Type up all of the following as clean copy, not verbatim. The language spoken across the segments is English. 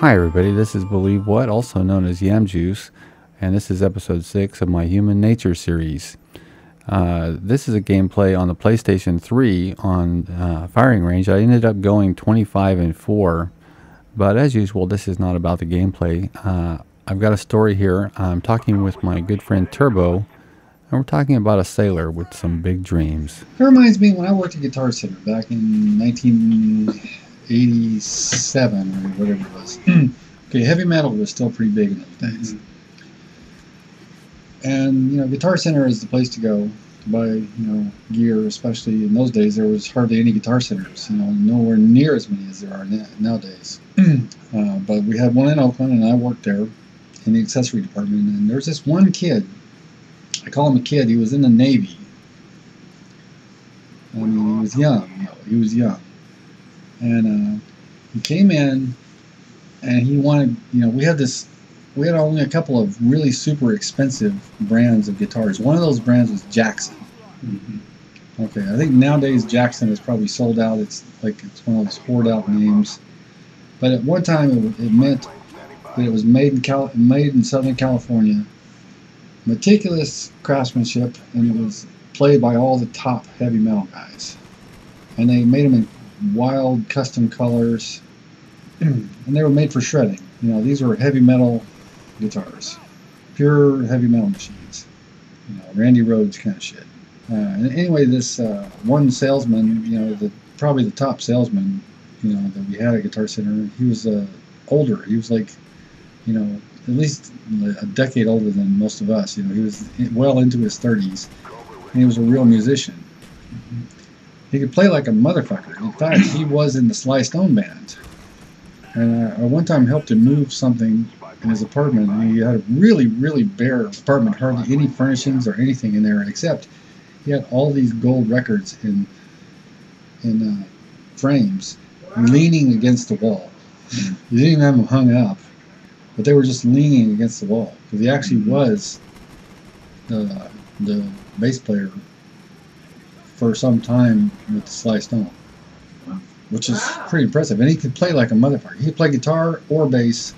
Hi everybody, this is Believe What, also known as Yamjuice, and this is episode 6 of my Human Nature series. This is a gameplay on the PlayStation 3 on firing range. I ended up going 25-4, but as usual, this is not about the gameplay. I've got a story here. I'm talking with my good friend Turbo, and we're talking about a sailor with some big dreams. It reminds me when I worked at Guitar Center back in 1987 or whatever it was. Okay, heavy metal was still pretty big in those days. And, Guitar Center is the place to go to buy, gear, especially in those days. There was hardly any Guitar Centers, nowhere near as many as there are nowadays. But we had one in Oakland, and I worked there in the accessory department. And there's this one kid, I call him a kid, he was in the Navy. I mean, he was young, And he came in, and he wanted, we had only a couple of really super expensive brands of guitars. One of those brands was Jackson. Okay, I think nowadays Jackson is probably sold out. It's one of those hoard out names. But at one time it meant that it was made in Southern California. Meticulous craftsmanship, and it was played by all the top heavy metal guys. And they made them in wild custom colors, and they were made for shredding. These were heavy metal guitars, pure heavy metal machines. Randy Rhoads kind of shit. And anyway, this one salesman, probably the top salesman, that we had at Guitar Center, he was older. He was at least a decade older than most of us. He was well into his 30s, and he was a real musician. He could play like a motherfucker. In fact, he was in the Sly Stone band. And I one time helped him move something in his apartment, and he had a really, really bare apartment, hardly any furnishings or anything in there, except he had all these gold records in frames leaning against the wall. You didn't even have them hung up, but they were just leaning against the wall, because he actually was the bass player for some time with Sly Stone, which is pretty impressive. And he could play like a motherfucker. He could play guitar or bass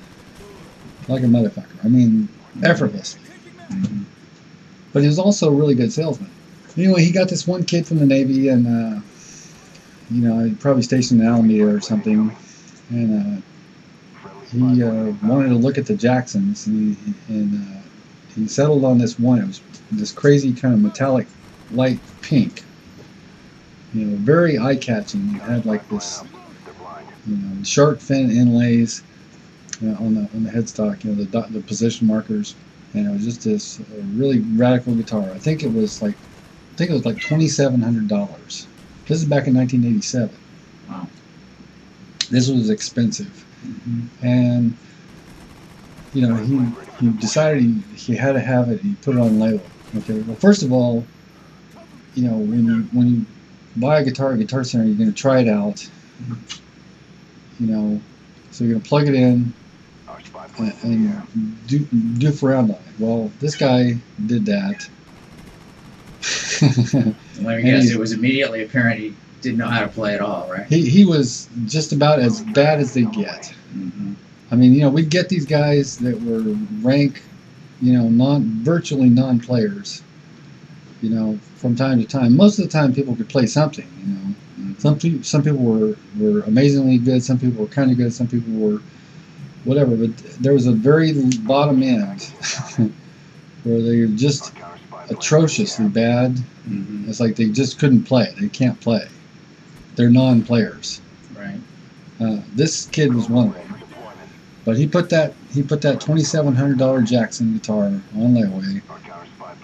like a motherfucker. I mean, effortlessly. But he was also a really good salesman. Anyway, he got this one kid from the Navy, and he probably stationed in Alameda or something, and he wanted to look at the Jacksons, and he settled on this one. It was this crazy kind of metallic light pink, very eye-catching. It had like this, shark fin inlays on the headstock, the position markers, and it was just this really radical guitar. I think it was like $2,700. This is back in 1987. Wow. This was expensive. And he decided he had to have it. He put it on label. Okay. Well, first of all, when you buy a guitar at Guitar Center, you're going to try it out. So you're going to plug it in and do around on it. Well, this guy did that. Let me guess, it was immediately apparent he didn't know how to play at all, right? He was just about as bad as they get. I mean, we'd get these guys that were rank, virtually non-players, from time to time. Most of the time, people could play something, Some people were amazingly good, some people were kind of good, some people were whatever, but there was a very bottom end where they were just atrociously bad. It's like they just couldn't play. They can't play. They're non-players. Right. This kid was one of them. But he put that $2,700 Jackson guitar on layaway,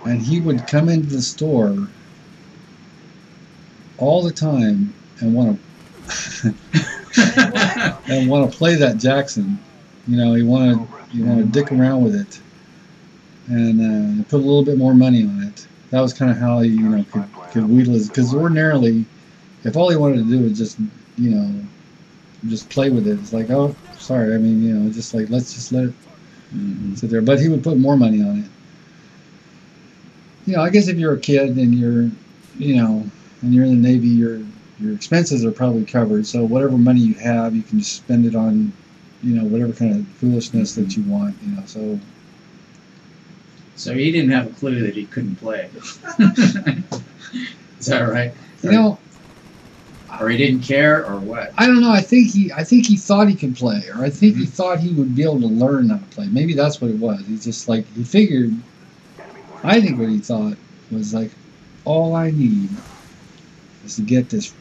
and he would come into the store all the time and want to play that Jackson. He wanted to dick around with it and put a little bit more money on it. That was kind of how he could wheedle his, because ordinarily, if all he wanted to do was just play with it, it's like, oh, sorry, I mean, just like, let's just let it sit there. But he would put more money on it. I guess if you're a kid and you're in the Navy, your expenses are probably covered. So whatever money you have, you can just spend it on whatever kind of foolishness that you want, so. So he didn't have a clue that he couldn't play. Is that right? Or he didn't care, or what? I don't know. I think he thought he could play, or I think he thought he would be able to learn how to play. Maybe that's what it was. He's just like, he figured. I think what he thought was like, all I need is to get this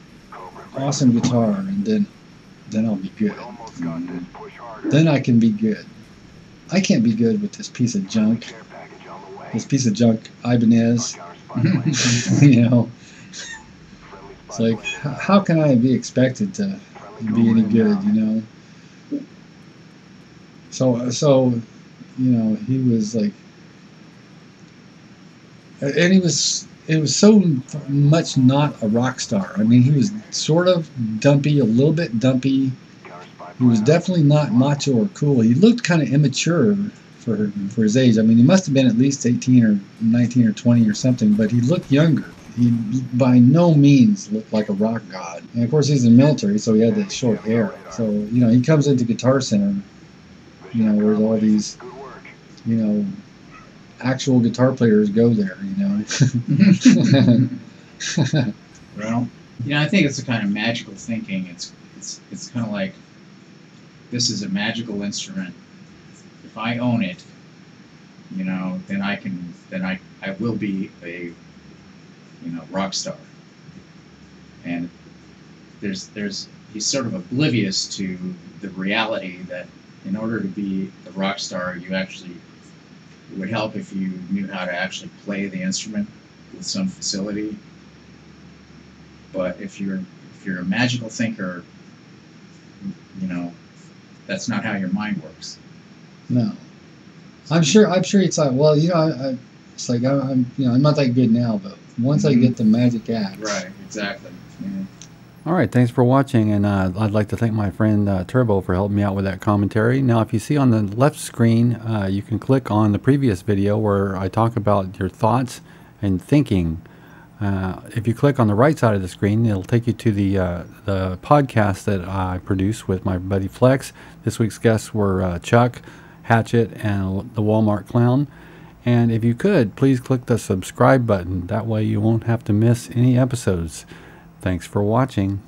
awesome guitar, and then I'll be good. Then I can be good. I can't be good with this piece of junk. This piece of junk, Ibanez. It's like, how can I be expected to be any good, So, he was like, and it was so much not a rock star. I mean, he was sort of dumpy, a little bit dumpy. He was definitely not macho or cool. He looked kind of immature for his age. I mean, he must have been at least 18 or 19 or 20 or something, but he looked younger. He by no means looked like a rock god. And of course, he's in the military, so he had that short hair. So, he comes into Guitar Center, where all these, actual guitar players go there, Well, I think it's a kind of magical thinking. It's kind of like, this is a magical instrument. If I own it, then I will be a rock star. And he's sort of oblivious to the reality that in order to be a rock star, it would help if you knew how to actually play the instrument with some facility. But if you're a magical thinker, that's not how your mind works. No, I'm sure he thought, well, it's like I'm not that good now, but once I get the magic axe. Right, exactly. Yeah. All right, thanks for watching, and I'd like to thank my friend Turbo for helping me out with that commentary. Now, if you see on the left screen, you can click on the previous video where I talk about your thoughts and thinking. If you click on the right side of the screen, it'll take you to the podcast that I produce with my buddy Flex. This week's guests were Chuck, Hatchet, and the Walmart Clown. And if you could, please click the subscribe button. That way you won't have to miss any episodes. Thanks for watching.